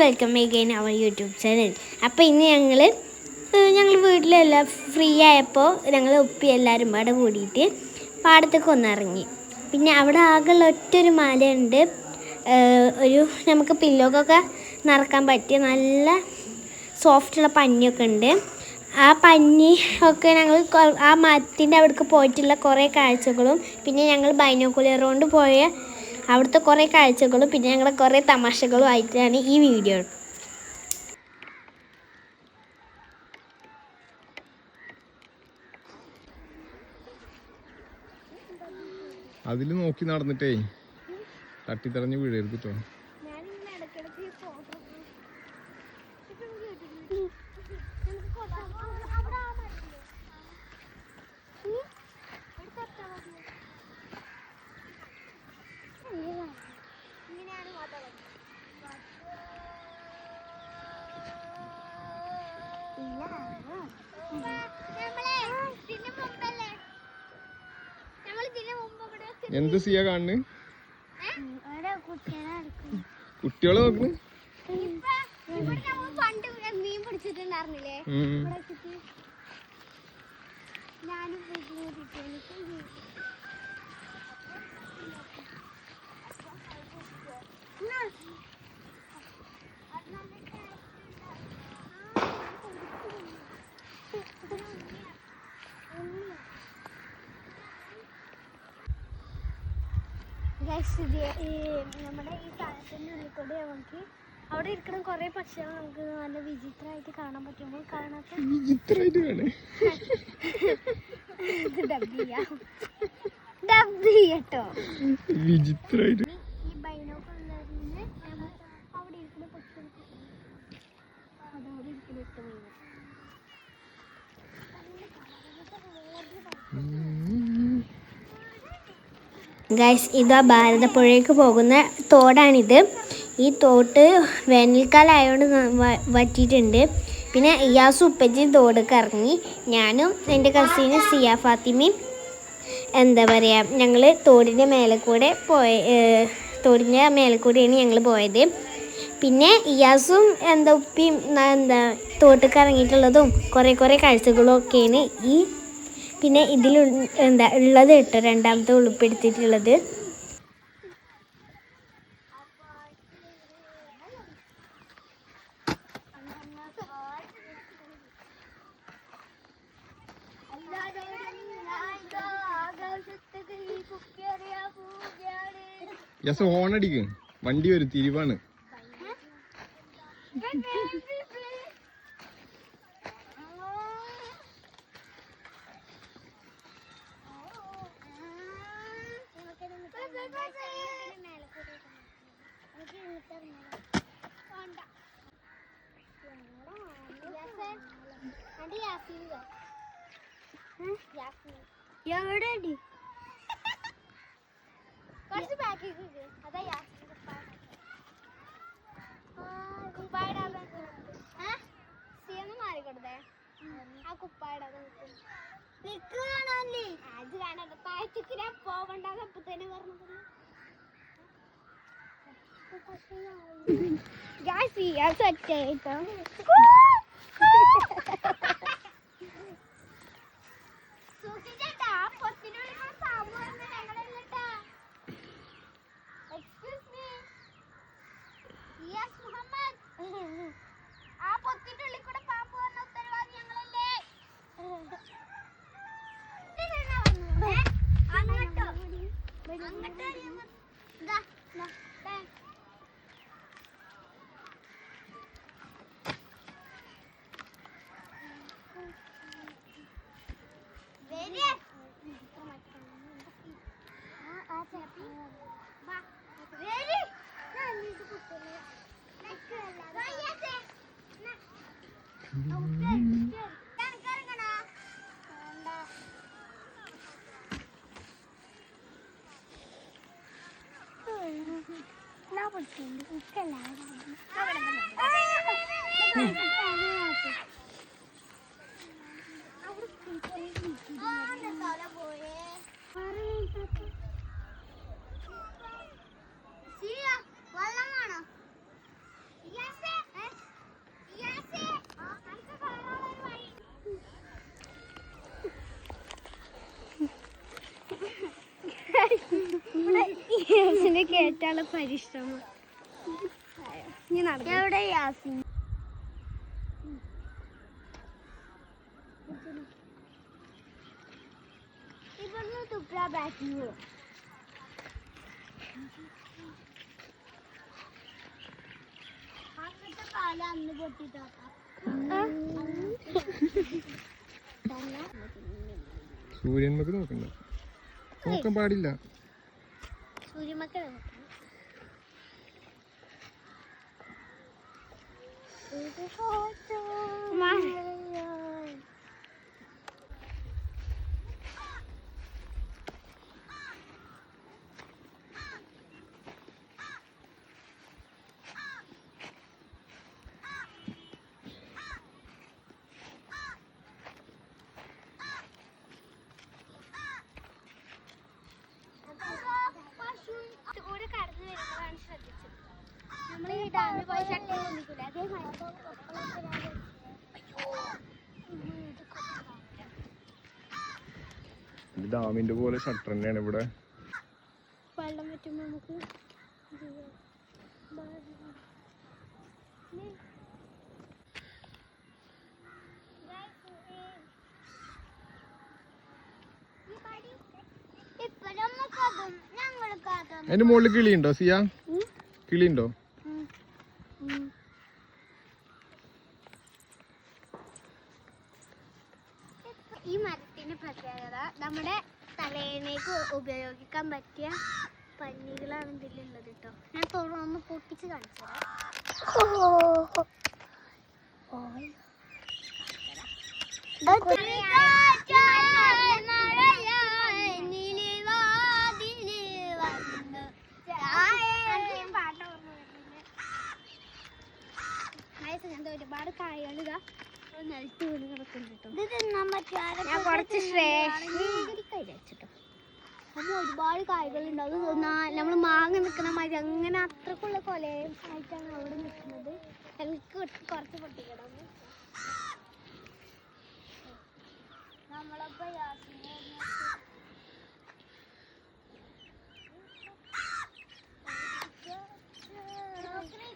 Welcome again our YouTube channel. അപ്പോൾ ഇന്ന് ഞങ്ങൾ വീട്ടിലെല്ലാം ഫ്രീ ആയപ്പോൾ ഞങ്ങൾ ഉപ്പി എല്ലാവരും പാടെ കൂടിയിട്ട് പാടത്തേക്ക് ഒന്നിറങ്ങി. പിന്നെ അവിടെ ആകെയുള്ള ഒറ്റൊരു മലയുണ്ട്, ഒരു നമുക്ക് പില്ലോക്കൊക്കെ നടക്കാൻ പറ്റിയ നല്ല സോഫ്റ്റുള്ള പഞ്ഞിയൊക്കെ ഉണ്ട്. ആ പഞ്ഞി ഒക്കെ ഞങ്ങൾ ആ മരത്തിൻ്റെ അവിടേക്ക് പോയിട്ടുള്ള കുറേ കാഴ്ചകളും പിന്നെ ഞങ്ങൾ ബൈനോക്കുലർ കൊണ്ട് പോയ അവിടുത്തെ കുറേ കാഴ്ചകളും പിന്നെ ഞങ്ങളുടെ കുറേ തമാശകളും ആയിട്ടാണ് ഈ വീഡിയോ. അതിൽ നോക്കി നടന്നിട്ടേ തട്ടിത്തടഞ്ഞ് വീഴരുത് കേട്ടോ. എന്ത് ചെയ്യാ കാണുന്നു? കുട്ടികളെ നോക്കണ്. പണ്ട് മീൻ പിടിച്ചിട്ടുണ്ടായിരുന്നില്ലേ? ഞാനും നമ്മുടെ ഈ സ്ഥലത്തിൻ്റെ ഉള്ളിൽ കൂടെ നമുക്ക് അവിടെ ഇരിക്കുന്ന കുറേ പക്ഷികൾ നമുക്ക് നല്ല വിചിത്രമായിട്ട് കാണാൻ പറ്റുമ്പോൾ കാണാത്ത കേട്ടോ വിചിത്രമായിട്ട് ഈ ബൈനോക്കുലറിന് അവിടെ ഇരിക്കുന്ന പക്ഷികൾ അതവിടെ ഇരിക്കുന്ന ഇട്ട് ഗൈസ്, ഇതാ ഭാരതപ്പുഴയ്ക്ക് പോകുന്ന തോടാണിത്. ഈ തോട്ട് വേനൽക്കാലം ആയതുകൊണ്ട് വറ്റിയിട്ടുണ്ട്. പിന്നെ ഇയാസ് ഉപ്പച്ചി തോടൊക്കെ ഇറങ്ങി. ഞാനും എൻ്റെ കസിന് സിയ ഫാത്തിമയും എന്താ പറയുക, ഞങ്ങൾ തോടിൻ്റെ മേലെ കൂടെയാണ് ഞങ്ങൾ പോയത്. പിന്നെ ഇയാസും ഉപ്പിയും തോട്ടൊക്കെ ഇറങ്ങിയിട്ടുള്ളതും കുറേ കാഴ്ചകളും ഒക്കെയാണ് പിന്നെ ഇതിൽ ഉള്ളത് കേട്ടോ, രണ്ടാമത്തെ ഉൾപ്പെടുത്തിയിട്ടുള്ളത്. ഹോണടിക്കും, വണ്ടി വരും, തിരിവാണ്. എവിടെടി മാറിക്കൊടുത്തേ ആ കുപ്പായിടാതെ അത് കാണാതെ താഴ്ചക്ക് ഞാൻ പോവണ്ടെന്ന് അപ്പൊ തന്നെ പറഞ്ഞത്. ആ പൊത്തിന്റെ ഉള്ളിൽ കൂടെ പാമ്പ് വന്ന ഉത്തരവാദി ഞങ്ങളല്ലേ? Sia, wala nga no? Yes, sir. ഇതിനെ കേട്ടാണ് പരിശ്രമം. എവിടെ യാസിൻ? ഇവിടുന്ന് തുപ്ര ബാറ്റിങ്ങോ കാല അന്ന് പൊട്ടിട്ടാത്ത സൂര്യന്മക്ക് നോക്കണ്ട, നോക്കാൻ പാടില്ല. സൂര്യമക്കളെ നമ്മൾ ഈ ഡാമിൽ പോയി ചട്ടി കൊണ്ടിരിക്കില്ല ഡാമിന്റെ പോലെ ഷട്ടർ തന്നെയാണ് ഇവിടെ. വെള്ളം പറ്റുമ്പോ നമുക്ക് അതിന്റെ മുകളിൽ കിളിയുണ്ടോ സിയ? കിളിയുണ്ടോ? ഈ മരത്തിന്റെ പ്രത്യേകത നമ്മുടെ തലേണേക്ക് ഉപയോഗിക്കാൻ പറ്റിയ പന്നികളാണ് ഇതിലുള്ളത് കേട്ടോ. ഞാൻ തുറന്ന് പൊട്ടിച്ച് കാണിച്ചു ഒരുപാട് കായകൾ ഇതാ നിലത്ത് വീണ് കിടക്കുന്നുണ്ട്. ഞാൻ കുറച്ച് കഴിച്ചിട്ടോ. അപ്പൊ ഒരുപാട് കായ്കളുണ്ടാവും. നമ്മൾ മാങ്ങ നിൽക്കുന്ന മാതിരി അങ്ങനെ അത്രക്കുള്ള കൊലയും ആയിട്ടാണ് അവിടെ നിൽക്കുന്നത്. എനിക്ക് കുറച്ച് പൊട്ടിക്കിടാം. നമ്മളപ്പോ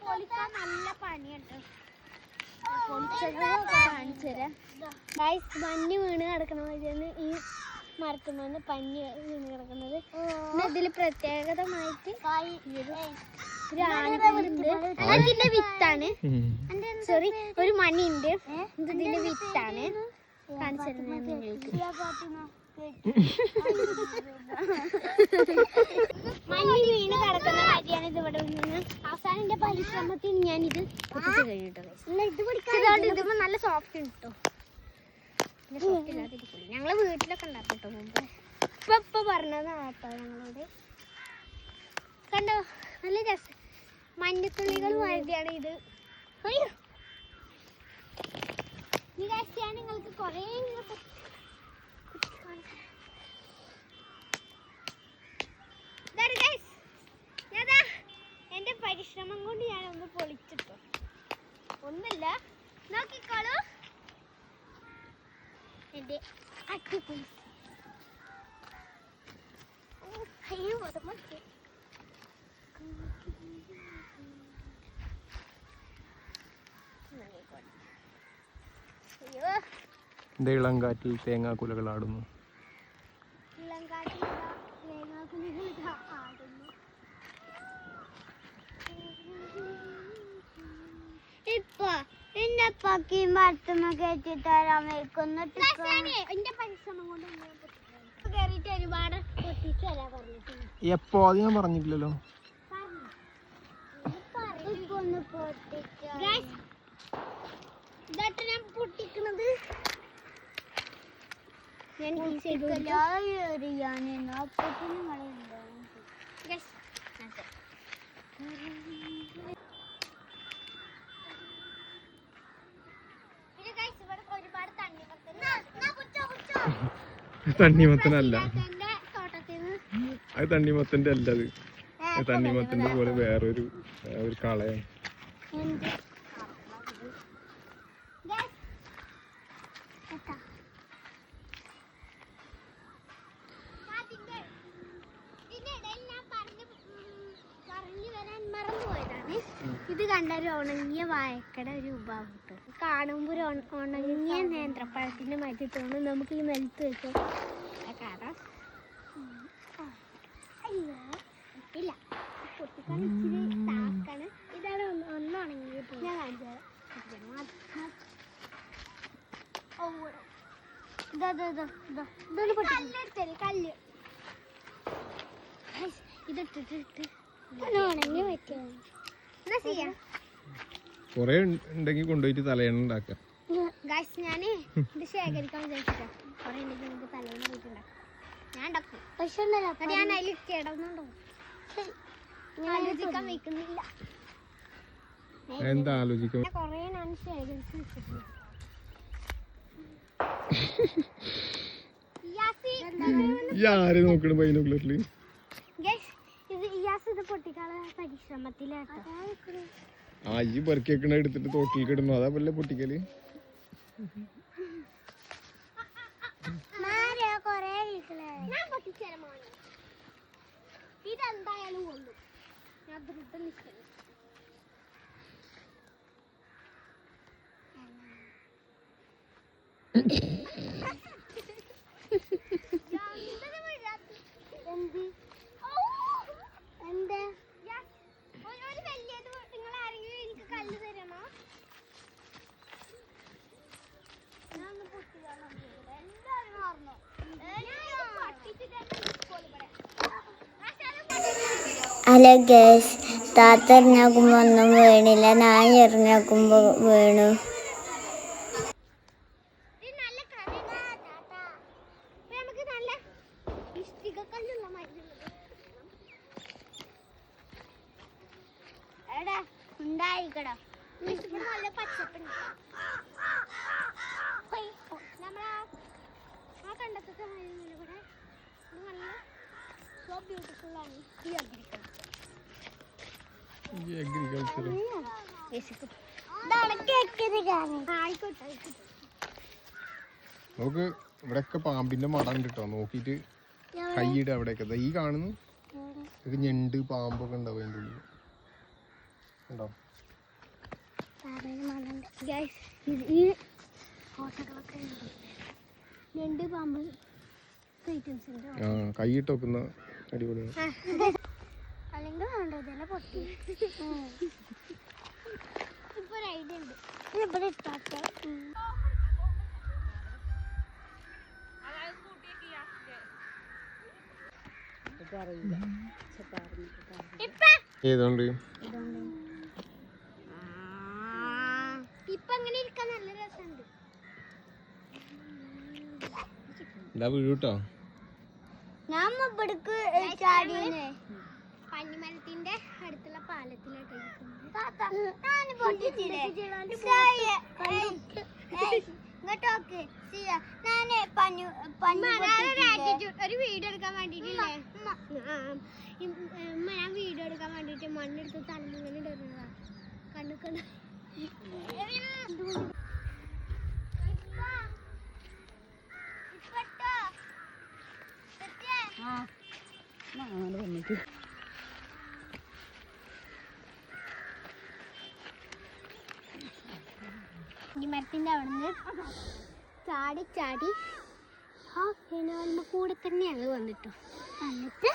പൊളിക്കാൻ നല്ല പണിയുണ്ട്. കാണിച്ചു തരാം. പന്നി വീണ് കിടക്കണ മാതിരിയാണ് ഈ മരത്തുമ്മന്ന് പന്നി വീണ് കിടക്കുന്നത്. പിന്നെ ഇതില് പ്രത്യേകതമായിട്ട് അതിന്റെ വിത്താണ്. സോറി, ഒരു മണിയുണ്ട്. ഇതിന്റെ വിത്താണ് കാണിച്ചിരുന്നത് നിങ്ങൾക്ക്. മഞ്ഞ് വീണ് കിടക്കുന്ന കാര്യമാണ് ഇത് ഇവിടെ നിന്ന്. അവസാനം എന്റെ പരിശ്രമത്തിന് ഞാൻ ഇത് പൊട്ടിച്ച് കഴിഞ്ഞിട്ടോ. ഇതിപ്പോ നല്ല സോഫ്റ്റ് ഉണ്ട് കേട്ടോ. സോഫ്റ്റ് ഇല്ലാതിരിക്കില്ല. ഞങ്ങള് വീട്ടിലൊക്കെ ഉണ്ടാക്കും കേട്ടോ മുമ്പ്. ഇപ്പൊ പറഞ്ഞതാണ് കേട്ടോ ഞങ്ങളോട്. കണ്ടോ, നല്ല രസം. മഞ്ഞത്തുള്ളികൾ മാതിരിയാണ് ഇത്. അയ്യോ, ഈ കാഴ്ചയാണ് നിങ്ങൾക്ക് കൊറേ എന്റെ പരിശ്രമം കൊണ്ട് ഞാൻ ഒന്ന് പൊളിച്ചിട്ടോ. ഒന്നില്ല, നോക്കിക്കോളൂ എന്റെ അടിപൊളി. അയ്യോ, ഇളം കാറ്റിൽ തേങ്ങാക്കുലകൾ ആടുന്നു. ഇളം കാറ്റിൽ തേങ്ങാക്കുലകൾ ആടുന്നു. ഇപ്പൊ എന്നെ പക്കി മരത്തുമ്മ കയറ്റി തരാൻ വെക്കുന്നിട്ട് എന്റെ പരിശ്രമം കൊണ്ട് കയറിയിട്ട് ഒരുപാട് പൊട്ടിച്ചു തരാൻ പറഞ്ഞിട്ടുണ്ട്. എപ്പോ അത് ഞാൻ പറഞ്ഞിട്ടില്ലല്ലോ. ഇതായിട്ട് ഞാൻ പൊട്ടിക്കണത്. ഞാൻ തണ്ണിമത്തനല്ല, അത് തണ്ണിമത്തന്റെ അല്ല. അത് തണ്ണിമത്തന്റെ പോലെ വേറൊരു കളയാണ്. ഇത് കണ്ട ഒരു ഉണങ്ങിയ വായക്കട ഒരു ഉപാവുണ്ട്. കാണുമ്പോൾ ഒരു ഉണങ്ങിയ നേന്ത്രപ്പഴത്തിന്റെ മാറ്റി തോന്നും. നമുക്ക് ഈ നിലത്ത് വെക്കും കാരണം ഇല്ല പൊട്ടിക്കാൻ ഇച്ചിരി ടാസ്ക്കാണ്. ഇതാണ് ഒന്ന് ഉണങ്ങിയത്. ഞാൻ കാണിച്ചു തരാം. കല്ല് ഇതിട്ടിട്ട് ഉണങ്ങി പറ്റുമോ? എന്താ ചെയ്യാ? കൊറേ ഉണ്ടെങ്കിൽ കൊണ്ടുപോയിട്ട് തലയണ ഉണ്ടാക്കാം. ഞാന് ഇത് ശേഖരിക്കാൻ വിചാരിച്ചിട്ടാ. കൊറേ ഉണ്ടെങ്കിൽ നമുക്ക് തലേന്ന് പോയിട്ടുണ്ടാക്കാം. ഞാൻ ഉണ്ടാക്കും. പക്ഷെ ഞാൻ അതിൽ കിടന്നുണ്ടോ ആലോചിക്കാൻ വെക്കുന്നില്ല. എന്താ ആലോചിക്കും? കൊറേ ഞാൻ ശേഖരിച്ച് വെച്ചിട്ടുണ്ട്. ഈ ആരെ നോക്കണം ബൈനോക്കുലറില്? ഇത് ഇയാസ് ഇത് പൊട്ടിക്കാനുള്ള പരിശ്രമത്തിലാട്ടോ. ആ ഈ പെറുക്കി വെക്കണ എടുത്തിട്ട് തോട്ടിൽ കിടുന്നു. അതാ വല്ല പൊട്ടിക്കല്. ഇതെന്തായാലും കൊണ്ടു ഞാൻ ദ്രുതം നിൽക്കണം. ഹലോ ഗേസ്, താത്ത എറിഞ്ഞാക്കുമ്പോൾ ഒന്നും വീണില്ല, ഞാൻ എറിഞ്ഞാക്കുമ്പോൾ വീണു. ഉണ്ടായിക്കടോ നല്ല പച്ചപ്പുണ്ട്. നമ്മളാ കണ്ടത്തൊക്കെ ഇവിടെ നല്ല സോ ബ്യൂട്ടിഫുൾ ആണ് ഈ അഗ്രികൾച്ചർ. നമുക്ക് ഇവിടെയൊക്കെ പാമ്പിന്റെ മട ഉണ്ട് കേട്ടോ. നോക്കിട്ട് കൈയിട അവിടെയൊക്കെ ഈ കാണുന്നു. ഇത് ഞണ്ട് പാമ്പൊക്കെ ഉണ്ടാവും അതിൻ്റെ ഉള്ളിൽ ഉണ്ടോ? ഈ ഫോട്ടോകളൊക്കെ ഞണ്ട് പാമ്പ് ആ കൈയിട്ട് വെക്കുന്ന അടിപൊളിയാണ്. അല്ലെങ്കിൽ വേണ്ടോ ഇതെല്ലാം പൊട്ടി. ഇപ്പൊ ഒരു ഐഡിയ ഉണ്ട്. ഇവിടെ ഇട്ടാട്ടെ. ഏതുകൊണ്ട് ഇപ്പൊ അങ്ങനെ ഇരിക്കാൻ നല്ല രസമുണ്ട്. എന്താ വീഴൂട്ടോ? ഞാൻ ഇവിടേക്ക് ചാടിയേ പന്നിമരത്തിന്റെ അടുത്തുള്ള പാലത്തിലോട്ട് ഒരു വീഡിയോ എടുക്കാൻ വേണ്ടിട്ടില്ലേ ഞാൻ വീഡിയോ എടുക്കാൻ വേണ്ടിട്ട് മണ്ണെടുത്ത് തലമുങ്ങനെ ഇടുന്നതാ. കണ്ണു കണ്ണു മരത്തിന്റെ അവിടുന്ന് ചാടി ചാടി ആ ഫെനോലിന്റെ കൂടെ തന്നെ ഞങ്ങൾ വന്നിട്ടോ. എന്നിട്ട്